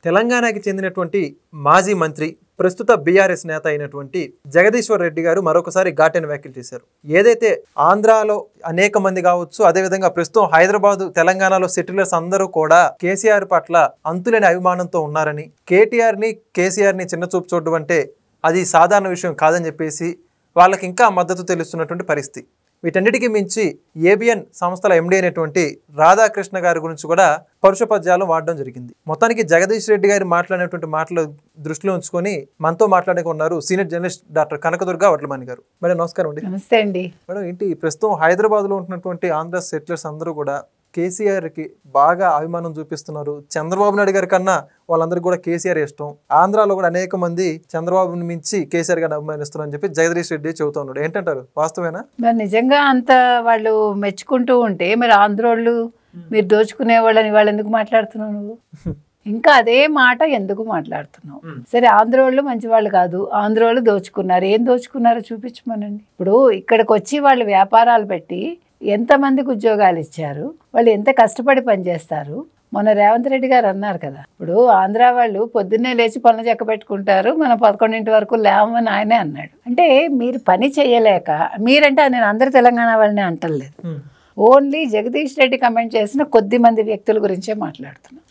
తెలంగాణకి చెందినటువంటి మాజీ మంత్రి ప్రస్తుత బీఆర్ఎస్ నేత అయినటువంటి జగదీశ్వర్ రెడ్డి గారు మరొకసారి ఘాటైన వ్యాఖ్యలు చేశారు. ఏదైతే ఆంధ్రాలో అనేక మంది కావచ్చు, అదేవిధంగా ప్రస్తుతం హైదరాబాద్ తెలంగాణలో సెటిలర్స్ అందరూ కూడా కేసీఆర్ పట్ల అంతులేని అభిమానంతో ఉన్నారని, కేసీఆర్ని చిన్నచూపు చూడడం అంటే అది సాధారణ విషయం కాదని చెప్పేసి వాళ్ళకి ఇంకా మద్దతు తెలుస్తున్నటువంటి పరిస్థితి. వీటన్నిటికీ మించి ఏబిఎన్ సంస్థల ఎండీ అయినటువంటి రాధాకృష్ణ గారి గురించి కూడా పరుష పద్యాలు వాడడం జరిగింది. మొత్తానికి జగదీష్ రెడ్డి గారు మాట్లాడినటువంటి మాటలు దృష్టిలో ఉంచుకొని మనతో మాట్లాడడానికి ఉన్నారు senior journalist doctor Kanakadurga Vadlamani గారు. మేడం నమస్కారం అండి. నమస్తే అండి. మేడం ఏంటి ప్రస్తుతం హైదరాబాద్లో ఉంటున్నటువంటి ఆంధ్ర సెటిలర్స్ అందరూ కూడా కేసీఆర్కి బాగా అభిమానం చూపిస్తున్నారు. చంద్రబాబు నాయుడు గారి కన్నా వాళ్ళందరికీ కూడా కేసీఆర్ ఇష్టం. ఆంధ్రాలో కూడా అనేక మంది చంద్రబాబుని మించి కేసీఆర్ గారిని అభిమానిస్తున్నారు అని చెప్పి జగదీష్ రెడ్డి చెబుతా ఉన్నాడు. ఏంటంటారు, వాస్తవేనా? మరి నిజంగా అంత వాళ్ళు మెచ్చుకుంటూ ఉంటే మరి ఆంధ్రోళ్ళు మీరు దోచుకునే వాళ్ళని వాళ్ళు ఎందుకు మాట్లాడుతున్నావు నువ్వు? ఇంకా అదే మాట ఎందుకు మాట్లాడుతున్నావు? సరే, ఆంధ్రోళ్ళు మంచి వాళ్ళు కాదు, ఆంధ్రోళ్ళు దోచుకున్నారు. ఏం దోచుకున్నారో చూపించమనండి. ఇప్పుడు ఇక్కడికి వచ్చి వాళ్ళు వ్యాపారాలు పెట్టి ఎంతమందికి ఉద్యోగాలు ఇచ్చారు, వాళ్ళు ఎంత కష్టపడి పనిచేస్తారు. మొన్న రేవంత్ రెడ్డి గారు అన్నారు కదా, ఇప్పుడు ఆంధ్ర వాళ్ళు పొద్దున్నే లేచి పనులు చెక్క పెట్టుకుంటారు, మనం 11 వరకు లేవమని ఆయనే అన్నాడు. అంటే మీరు పని చేయలేక, మీరంటే నేను అందరు తెలంగాణ వాళ్ళని అంటలేదు, ఓన్లీ జగదీష్ రెడ్డి కమెంట్ చేసిన కొద్ది మంది వ్యక్తుల గురించే మాట్లాడుతున్నాం.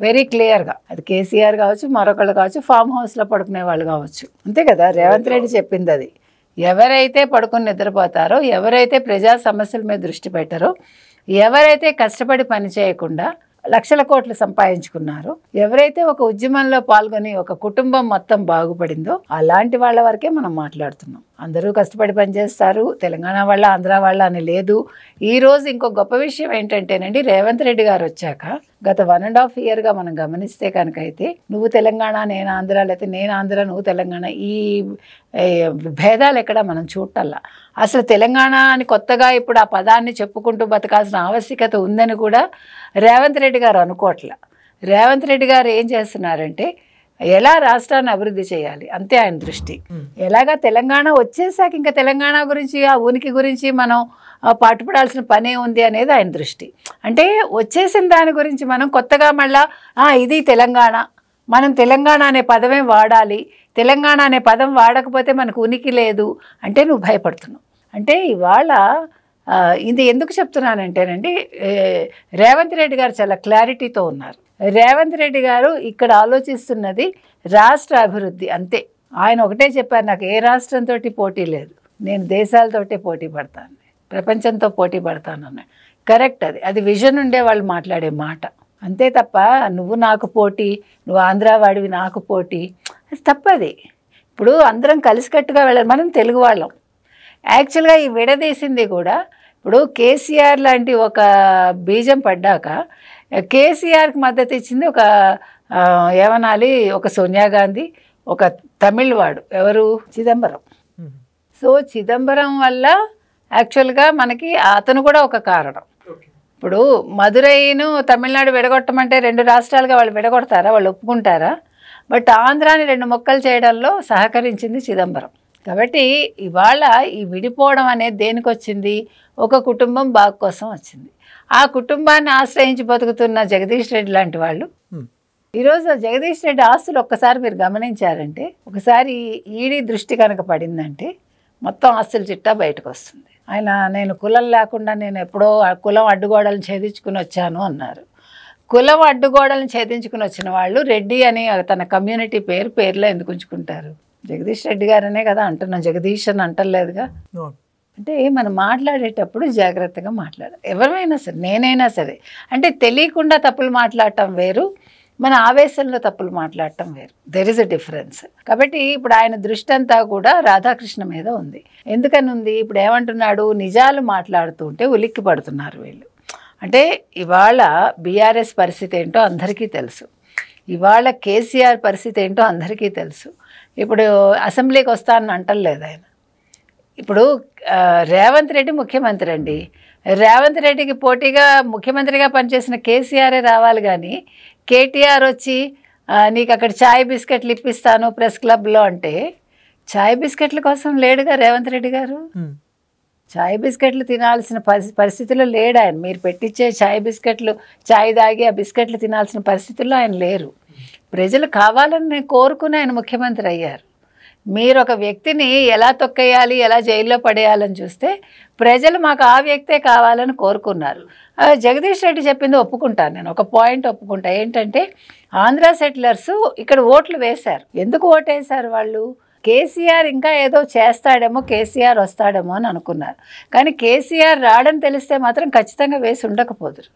వెరీ క్లియర్గా అది కేసీఆర్ కావచ్చు, మరొకళ్ళు కావచ్చు, ఫామ్ హౌస్లో పడుకునే వాళ్ళు కావచ్చు. అంతే కదా రేవంత్ రెడ్డి చెప్పింది అది. ఎవరైతే పడుకొని నిద్రపోతారో, ఎవరైతే ప్రజా సమస్యల మీద దృష్టి పెట్టారో, ఎవరైతే కష్టపడి పని చేయకుండా లక్షల కోట్లు సంపాదించుకున్నారో, ఎవరైతే ఒక ఉద్యమంలో పాల్గొని ఒక కుటుంబం మొత్తం బాగుపడిందో అలాంటి వాళ్ళ వరకే మనం మాట్లాడుతున్నాం. అందరూ కష్టపడి పనిచేస్తారు, తెలంగాణ వాళ్ళ ఆంధ్ర వాళ్ళ అని లేదు. ఈరోజు ఇంకో గొప్ప విషయం ఏంటంటేనండి, రేవంత్ రెడ్డి గారు వచ్చాక గత 1.5 yearగా మనం గమనిస్తే కనుక అయితే నువ్వు తెలంగాణ నేను ఆంధ్ర, లేకపోతే నేను ఆంధ్ర నువ్వు తెలంగాణ, ఈ భేదాలు ఎక్కడ మనం చూడటల్లా. అసలు తెలంగాణ అని కొత్తగా ఇప్పుడు ఆ పదాన్ని చెప్పుకుంటూ బతకాల్సిన ఆవశ్యకత ఉందని కూడా రేవంత్ రెడ్డి గారు అనుకోవట్లే. రేవంత్ రెడ్డి గారు ఏం చేస్తున్నారంటే ఎలా రాష్ట్రాన్ని అభివృద్ధి చేయాలి అంతే ఆయన దృష్టి. ఎలాగా తెలంగాణ వచ్చేసాక ఇంకా తెలంగాణ గురించి, ఆ ఉనికి గురించి మనం పట్టుపడాల్సిన పనే ఉంది అనేది ఆయన దృష్టి. అంటే వచ్చేసిన దాని గురించి మనం కొత్తగా మళ్ళా ఇది తెలంగాణ, మనం తెలంగాణ అనే పదమే వాడాలి, తెలంగాణ అనే పదం వాడకపోతే మనకు ఉనికి లేదు అంటే నువ్వు భయపడుతున్నావు. అంటే ఇవాళ ఇది ఎందుకు చెప్తున్నానంటేనండి, రేవంత్ రెడ్డి గారు చాలా క్లారిటీతో ఉన్నారు. రేవంత్ రెడ్డి గారు ఇక్కడ ఆలోచిస్తున్నది రాష్ట్ర అభివృద్ధి అంతే. ఆయన ఒకటే చెప్పారు, నాకు ఏ రాష్ట్రంతో పోటీ లేదు, నేను దేశాలతోటే పోటీ పడతాను, ప్రపంచంతో పోటీ పడతాను అన్నాడు. కరెక్ట్, అది విజన్ ఉండే వాళ్ళు మాట్లాడే మాట. అంతే తప్ప నువ్వు నాకు పోటీ, నువ్వు ఆంధ్ర వాడివి నాకు పోటీ, అది తప్పది. ఇప్పుడు అందరం కలిసికట్టుగా వెళ్ళాలి. మనం తెలుగు వాళ్ళం. యాక్చువల్గా ఈ విడదీసింది కూడా ఇప్పుడు కేసీఆర్ లాంటి ఒక బీజం పడ్డాక కేసీఆర్కి మద్దతు ఇచ్చింది ఒక ఏమనాలి, ఒక సోనియా గాంధీ, ఒక తమిళ్ వాడు ఎవరు, చిదంబరం. సో చిదంబరం వల్ల యాక్చువల్గా మనకి అతను కూడా ఒక కారణం. ఇప్పుడు మదురైను తమిళనాడు విడగొట్టమంటే 2 రాష్ట్రాలుగా వాళ్ళు విడగొడతారా, వాళ్ళు ఒప్పుకుంటారా? బట్ ఆంధ్రాని 2 ముక్కలు చేయడంలో సహకరించింది చిదంబరం. కాబట్టి ఇవాళ ఈ విడిపోవడం అనేది దేనికి వచ్చింది, ఒక కుటుంబం బాగు కోసం వచ్చింది. ఆ కుటుంబాన్ని ఆశ్రయించి బతుకుతున్న జగదీష్ రెడ్డి లాంటి వాళ్ళు ఈరోజు జగదీష్ రెడ్డి ఆస్తులు ఒక్కసారి మీరు గమనించారంటే, ఒకసారి ఈడీ దృష్టి కనుక పడిందంటే మొత్తం ఆస్తుల చిట్టా బయటకు వస్తుంది. ఆయన నేను కులం లేకుండా నేను ఎప్పుడో కులం అడ్డుగోడలను ఛేదించుకుని వచ్చాను అన్నారు. కులం అడ్డుగోడలను ఛేదించుకుని వచ్చిన వాళ్ళు రెడ్డి అని తన కమ్యూనిటీ పేరులో ఎందుకు ఉంచుకుంటారు? జగదీష్ రెడ్డి గారనే కదా అంటున్నాం, జగదీష్ అని అంటలేదుగా. అంటే మనం మాట్లాడేటప్పుడు జాగ్రత్తగా మాట్లాడాలి. ఎవరైనా సరే, నేనైనా సరే. అంటే తెలియకుండా తప్పులు మాట్లాడటం వేరు, మన ఆవేశంలో తప్పులు మాట్లాడటం వేరు. There is a difference. కాబట్టి ఇప్పుడు ఆయన దృష్టి అంతా కూడా రాధాకృష్ణ మీద ఉంది. ఎందుకని ఉంది? ఇప్పుడు ఏమంటున్నాడు, నిజాలు మాట్లాడుతుంటే ఉలిక్కి పడుతున్నారు వీళ్ళు. అంటే ఇవాళ బీఆర్ఎస్ పరిస్థితి ఏంటో అందరికీ తెలుసు, ఇవాళ కేసీఆర్ పరిస్థితి ఏంటో అందరికీ తెలుసు. ఇప్పుడు అసెంబ్లీకి వస్తానని అంటలేదు ఆయన. ఇప్పుడు రేవంత్ రెడ్డి ముఖ్యమంత్రి అండి, రేవంత్ రెడ్డికి పోటీగా ముఖ్యమంత్రిగా పనిచేసిన కేసీఆరే రావాలి కానీ కేటీఆర్ వచ్చి నీకు అక్కడ చాయ్ బిస్కెట్లు ఇప్పిస్తాను ప్రెస్ క్లబ్లో అంటే చాయ్ బిస్కెట్ల కోసం లేడుగా రేవంత్ రెడ్డి గారు. చాయ్ బిస్కెట్లు తినాల్సిన పరిస్థితిలో లేడు ఆయన. మీరు పెట్టించే చాయ్ బిస్కెట్లు, చాయ్ తాగి ఆ బిస్కెట్లు తినాల్సిన పరిస్థితుల్లో ఆయన లేరు. ప్రజలు కావాలని కోరుకుని ఆయన ముఖ్యమంత్రి అయ్యారు. మీరు ఒక వ్యక్తిని ఎలా తొక్కేయాలి, ఎలా జైల్లో పడేయాలని చూస్తే ప్రజలు మాకు ఆ వ్యక్తే కావాలని కోరుకున్నారు. జగదీష్ రెడ్డి చెప్పింది ఒప్పుకుంటాను నేను. ఒక పాయింట్ ఒప్పుకుంటా, ఏంటంటే ఆంధ్ర సెటిలర్స్ ఇక్కడ ఓట్లు వేశారు. ఎందుకు ఓటేశారు వాళ్ళు? కేసీఆర్ ఇంకా ఏదో చేస్తాడేమో, కేసీఆర్ వస్తాడేమో అని అనుకున్నారు. కానీ కేసీఆర్ రాడని తెలిస్తే మాత్రం ఖచ్చితంగా వేసి ఉండకపోదురు.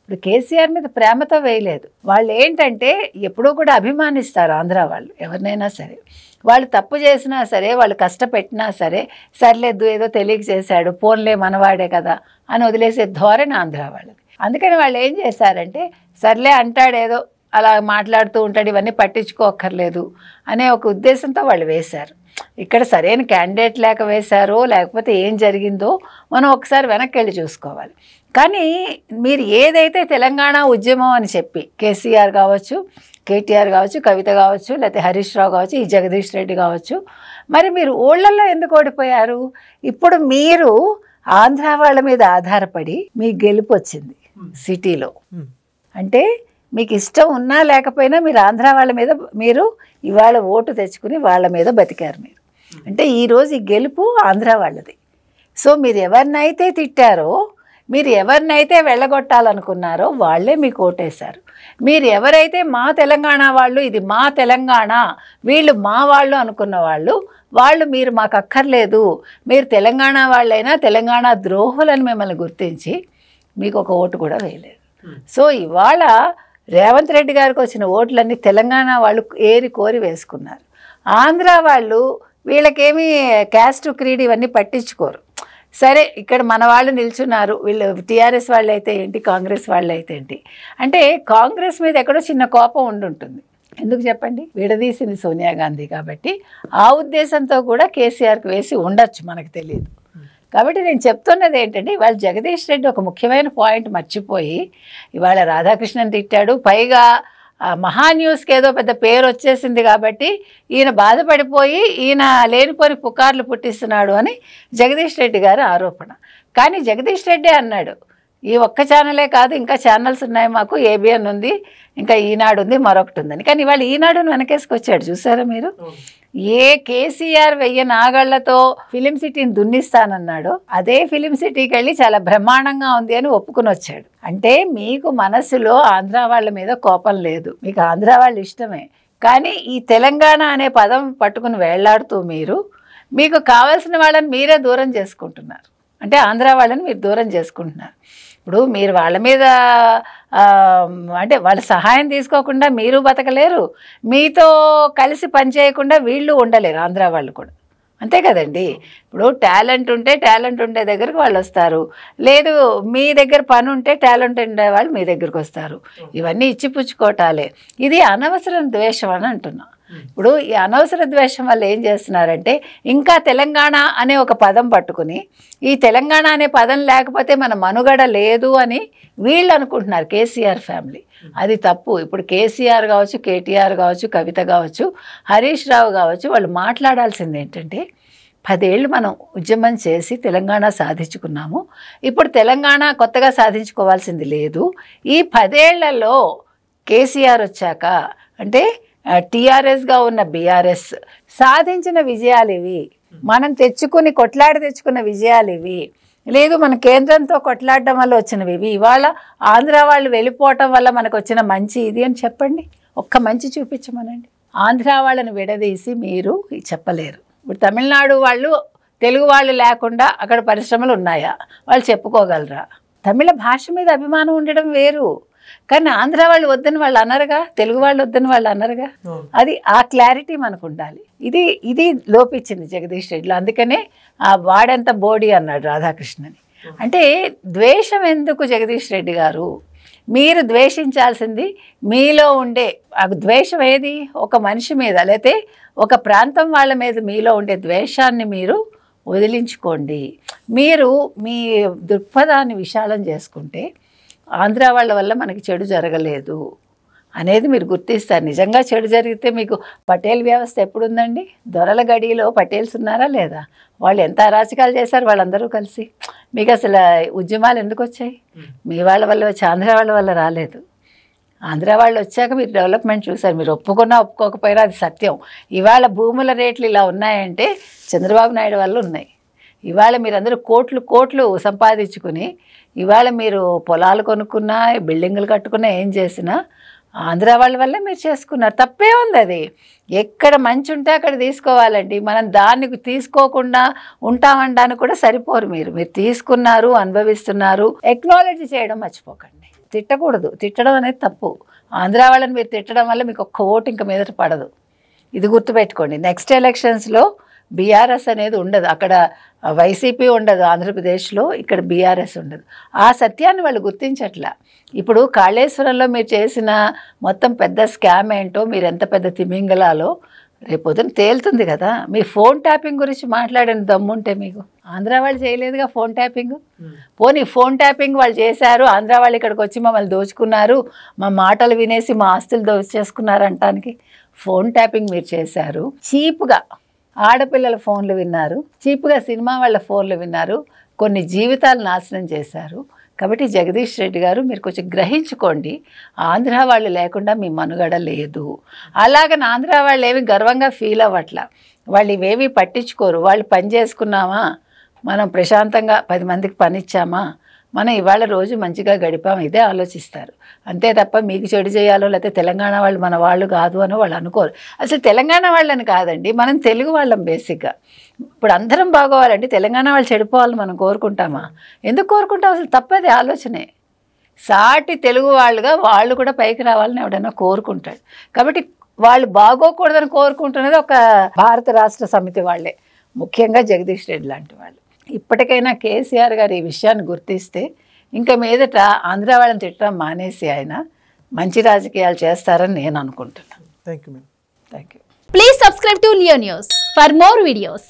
ఇప్పుడు కేసీఆర్ మీద ప్రేమతో వేయలేదు. వాళ్ళు ఏంటంటే ఎప్పుడూ కూడా అభిమానిస్తారు ఆంధ్ర వాళ్ళు. ఎవరినైనా సరే వాళ్ళు తప్పు చేసినా సరే, వాళ్ళు కష్టపెట్టినా సరే, సర్లేదు ఏదో తెలియక చేశాడు, పోన్లే మనవాడే కదా అని వదిలేసే ధోరణి ఆంధ్ర వాళ్ళది. అందుకని వాళ్ళు ఏం చేశారంటే, సర్లే అంటాడేదో అలా మాట్లాడుతూ ఉంటాడు, ఇవన్నీ పట్టించుకోక్కర్లేదు అనే ఒక ఉద్దేశంతో వాళ్ళు వేశారు. ఇక్కడ సరైన క్యాండిడేట్ లేక వేశారో లేకపోతే ఏం జరిగిందో మనం ఒకసారి వెనక్కి వెళ్ళి చూసుకోవాలి. కానీ మీరు ఏదైతే తెలంగాణ ఉద్యమం అని చెప్పి కేసీఆర్ కావచ్చు, కేటీఆర్ కావచ్చు, కవిత కావచ్చు, లేకపోతే హరీష్ రావు కావచ్చు, ఈ జగదీష్ రెడ్డి కావచ్చు, మరి మీరు ఊళ్ళల్లో ఎందుకు ఓడిపోయారు? ఇప్పుడు మీరు ఆంధ్ర వాళ్ళ మీద ఆధారపడి మీ గెలుపు వచ్చింది సిటీలో. అంటే మీకు ఇష్టం ఉన్నా లేకపోయినా మీరు ఆంధ్ర వాళ్ళ మీద మీరు ఇవాళ ఓటు తెచ్చుకుని వాళ్ళ మీద బతికారు మీరు. అంటే ఈరోజు ఈ గెలుపు ఆంధ్ర వాళ్ళది. సో మీరు ఎవరినైతే తిట్టారో, మీరు ఎవరినైతే వెళ్ళగొట్టాలనుకున్నారో వాళ్ళే మీకు ఓటేశారు. మీరు ఎవరైతే మా తెలంగాణ వాళ్ళు, ఇది మా తెలంగాణ, వీళ్ళు మా వాళ్ళు అనుకున్న వాళ్ళు మీరు మాకు అక్కర్లేదు, మీరు తెలంగాణ వాళ్ళైనా తెలంగాణ ద్రోహులని మిమ్మల్ని గుర్తించి మీకు ఒక ఓటు కూడా వేయలేదు. సో ఇవాళ రేవంత్ రెడ్డి గారికి వచ్చిన ఓట్లన్నీ తెలంగాణ వాళ్ళు ఏరి కోరి వేసుకున్నారు. ఆంధ్ర వాళ్ళు వీళ్ళకేమీ క్యాస్ట్ క్రీడ్ ఇవన్నీ పట్టించుకోరు. సరే ఇక్కడ మన వాళ్ళు నిల్చున్నారు, వీళ్ళు టీఆర్ఎస్ వాళ్ళు అయితే ఏంటి, కాంగ్రెస్ వాళ్ళు అయితే ఏంటి అంటే కాంగ్రెస్ మీద ఎక్కడో చిన్న కోపం ఉండుంటుంది. ఎందుకు చెప్పండి? విడదీసింది సోనియా గాంధీ కాబట్టి ఆ ఉద్దేశంతో కూడా కేసీఆర్కి వేసి ఉండొచ్చు, మనకు తెలియదు. కాబట్టి నేను చెప్తున్నది ఏంటంటే, ఇవాళ జగదీష్ రెడ్డి ఒక ముఖ్యమైన పాయింట్ మర్చిపోయి ఇవాళ రాధాకృష్ణన్ తిట్టాడు. పైగా మహాన్యూస్కి ఏదో పెద్ద పేరు వచ్చేసింది కాబట్టి ఈయన బాధపడిపోయి ఈయన లేనిపోని పుకార్లు పుట్టిస్తున్నాడు అని జగదీష్ రెడ్డి గారి ఆరోపణ. కానీ జగదీష్ రెడ్డి అన్నాడు, ఈ ఒక్క ఛానలే కాదు ఇంకా ఛానల్స్ ఉన్నాయి మాకు, ఏబిఎన్ ఉంది, ఇంకా ఈనాడు ఉంది, మరొకటి ఉందని. కానీ ఇవాళ ఈనాడుని వెనకేసుకొచ్చాడు, చూసారా మీరు? ఏ కేసీఆర్ 1000 నాగళ్లతో ఫిలిం సిటీని దున్నిస్తానన్నాడో అదే ఫిలిం సిటీకి వెళ్ళి చాలా బ్రహ్మాండంగా ఉంది అని ఒప్పుకుని వచ్చాడు. అంటే మీకు మనసులో ఆంధ్ర వాళ్ళ మీద కోపం లేదు, మీకు ఆంధ్ర వాళ్ళు ఇష్టమే. కానీ ఈ తెలంగాణ అనే పదం పట్టుకుని వేళ్లాడుతూ మీకు కావాల్సిన వాళ్ళని మీరే దూరం చేసుకుంటున్నారు. అంటే ఆంధ్ర వాళ్ళని మీరు దూరం చేసుకుంటున్నారు. ఇప్పుడు మీరు వాళ్ళ మీద అంటే వాళ్ళ సహాయం తీసుకోకుండా మీరు బతకలేరు, మీతో కలిసి పనిచేయకుండా వీళ్ళు ఉండలేరు ఆంధ్ర వాళ్ళు కూడా. అంతే కదండి. ఇప్పుడు టాలెంట్ ఉండే దగ్గరికి వాళ్ళు వస్తారు, లేదు మీ దగ్గర పని ఉంటే టాలెంట్ ఉండే వాళ్ళు మీ దగ్గరికి వస్తారు. ఇవన్నీ ఇచ్చిపుచ్చుకోవటాలే. ఇది అనవసరం ద్వేషం అని అంటున్నా. ఇప్పుడు ఈ అనవసర ద్వేషం వల్ల ఏం చేస్తున్నారంటే, ఇంకా తెలంగాణ అనే ఒక పదం పట్టుకుని ఈ తెలంగాణ అనే పదం లేకపోతే మన మనుగడ లేదు అని వీళ్ళు అనుకుంటున్నారు, కేసీఆర్ ఫ్యామిలీ. అది తప్పు. ఇప్పుడు కేసీఆర్ కావచ్చు, కేటీఆర్ కావచ్చు, కవిత కావచ్చు, హరీష్ రావు కావచ్చు, వాళ్ళు మాట్లాడాల్సింది ఏంటంటే, 10 ఏళ్ళు మనం ఉద్యమం చేసి తెలంగాణ సాధించుకున్నాము, ఇప్పుడు తెలంగాణ కొత్తగా సాధించుకోవాల్సింది లేదు. ఈ 10 ఏళ్లలో కేసీఆర్ వచ్చాక అంటే టీఆర్ఎస్గా ఉన్న బీఆర్ఎస్ సాధించిన విజయాలు ఇవి, మనం కొట్లాడి తెచ్చుకున్న విజయాలు ఇవి, లేదు మన కేంద్రంతో కొట్లాడడం వల్ల వచ్చినవి ఇవి, ఇవాళ ఆంధ్ర వాళ్ళు వెళ్ళిపోవటం వల్ల మనకు వచ్చిన మంచి ఇది అని చెప్పండి. ఒక్క మంచి చూపించమనండి. ఆంధ్ర వాళ్ళని విడదీసి మీరు చెప్పలేరు. ఇప్పుడు తమిళనాడు వాళ్ళు తెలుగు వాళ్ళు లేకుండా అక్కడ పరిశ్రమలు ఉన్నాయా, వాళ్ళు చెప్పుకోగలరా? తమిళ భాష మీద అభిమానం ఉండడం వేరు, కానీ ఆంధ్ర వాళ్ళు వద్దని వాళ్ళు అనరుగా, తెలుగు వాళ్ళు వద్దని వాళ్ళు అనరుగా. అది ఆ క్లారిటీ మనకు ఉండాలి. ఇది లోపించింది జగదీష్ రెడ్డిలో. అందుకనే ఆ వాడెంత బోడీ అన్నాడు రాధాకృష్ణని. అంటే ద్వేషం ఎందుకు జగదీష్ రెడ్డి గారు? మీరు ద్వేషించాల్సింది మీలో ఉండే ఆ ద్వేషం ఏది? ఒక మనిషి మీద లేతే ఒక ప్రాంతం వాళ్ళ మీద మీలో ఉండే ద్వేషాన్ని మీరు వదిలించుకోండి. మీరు మీ దృక్పథాన్ని విశాలం చేసుకుంటే ఆంధ్ర వాళ్ళ వల్ల మనకి చెడు జరగలేదు అనేది మీరు గుర్తిస్తారు. నిజంగా చెడు జరిగితే మీకు పటేల్ వ్యవస్థ ఎప్పుడుందండి? దొరల గడిలో పటేల్స్ ఉన్నారా లేదా? వాళ్ళు ఎంత అరాచకాలు చేశారు వాళ్ళందరూ కలిసి. మీకు అసలు ఉద్యమాలు ఎందుకు వచ్చాయి? మీ వాళ్ళ వల్ల వచ్చి, ఆంధ్ర వాళ్ళ వల్ల రాలేదు. ఆంధ్ర వాళ్ళు వచ్చాక మీరు డెవలప్మెంట్ చూసారు. మీరు ఒప్పుకున్నా ఒప్పుకోకపోయినా అది సత్యం. ఇవాళ భూముల రేట్లు ఇలా ఉన్నాయంటే చంద్రబాబు నాయుడు వల్ల ఉన్నాయి. ఇవాళ మీరందరూ కోట్లు కోట్లు సంపాదించుకుని ఇవాళ మీరు పొలాలు కొనుక్కున్నా, బిల్డింగులు కట్టుకున్నా, ఏం చేసినా ఆంధ్ర వాళ్ళ వల్లే మీరు చేసుకున్నారు. తప్పే ఉంది. అది ఎక్కడ మంచి ఉంటే అక్కడ తీసుకోవాలండి. మనం దాన్ని తీసుకోకుండా ఉంటామనడానికి కూడా సరిపోరు. మీరు తీసుకున్నారు, అనుభవిస్తున్నారు. ఎక్నాలజీ చేయడం మర్చిపోకండి. తిట్టకూడదు. తిట్టడం అనేది తప్పు. ఆంధ్ర వాళ్ళని మీరు తిట్టడం వల్ల మీకు ఒక్క ఓటు ఇంక మీదట పడదు. ఇది గుర్తుపెట్టుకోండి. నెక్స్ట్ ఎలక్షన్స్లో బీఆర్ఎస్ అనేది ఉండదు. అక్కడ వైసీపీ ఉండదు ఆంధ్రప్రదేశ్లో, ఇక్కడ బీఆర్ఎస్ ఉండదు. ఆ సత్యాన్ని వాళ్ళు గుర్తించట్లా. ఇప్పుడు కాళేశ్వరంలో మీరు చేసిన మొత్తం పెద్ద స్కామ్ ఏంటో, మీరు ఎంత పెద్ద తిమింగలాలో రేపొద్దున తేలుతుంది కదా. మీ ఫోన్ ట్యాపింగ్ గురించి మాట్లాడిన దమ్ముంటే మీకు, ఆంధ్ర వాళ్ళు చేయలేదుగా ఫోన్ ట్యాపింగ్. పోనీ ఫోన్ ట్యాపింగ్ వాళ్ళు చేశారు, ఆంధ్ర వాళ్ళు ఇక్కడికి వచ్చి మమ్మల్ని దోచుకున్నారు, మా మాటలు వినేసి మా ఆస్తులు దోచేసుకున్నారు అంటానికి ఫోన్ ట్యాపింగ్ మీరు చేశారు. చీప్గా ఆడపిల్లల ఫోన్లు విన్నారు, చీప్గా సినిమా వాళ్ళ ఫోన్లు విన్నారు, కొన్ని జీవితాలు నాశనం చేశారు. కాబట్టి జగదీష్ రెడ్డి గారు మీరు కొంచెం గ్రహించుకోండి. ఆంధ్ర వాళ్ళు లేకుండా మీ మనుగడ లేదు. అలాగని ఆంధ్ర వాళ్ళు ఏమి గర్వంగా ఫీల్ అవ్వట్లా. వాళ్ళు ఇవేవి పట్టించుకోరు. వాళ్ళు పని చేసుకున్నామా, మనం ప్రశాంతంగా 10 మందికి పని ఇచ్చామా, మనం ఇవాళ రోజు మంచిగా గడిపాము, ఇదే ఆలోచిస్తారు. అంతే తప్ప మీకు చెడు చేయాలో లేకపోతే తెలంగాణ వాళ్ళు మన వాళ్ళు కాదు అని వాళ్ళు అనుకోరు. అసలు తెలంగాణ వాళ్ళని కాదండి, మనం తెలుగు వాళ్ళం బేసిక్గా. ఇప్పుడు అందరం బాగోవాలండి, తెలంగాణ వాళ్ళు చెడిపోవాలని మనం కోరుకుంటామా? ఎందుకు కోరుకుంటాం? అసలు తప్పది ఆలోచనే. సాటి తెలుగు వాళ్ళుగా వాళ్ళు కూడా పైకి రావాలని ఎవడైనా కోరుకుంటాడు. కాబట్టి వాళ్ళు బాగోకూడదని కోరుకుంటున్నది ఒక భారత రాష్ట్ర సమితి వాళ్ళే, ముఖ్యంగా జగదీష్ రెడ్డి లాంటి వాళ్ళు. ఇప్పటికైనా కేసీఆర్ గారు ఈ విషయాన్ని గుర్తిస్తే ఇంకా మీదట ఆంధ్ర వాళ్ళని తిట్టడం మానేసి ఆయన మంచి రాజకీయాలు చేస్తారని నేను అనుకుంటున్నాను. Thank you. Thank you. Please subscribe to Leo News for more videos.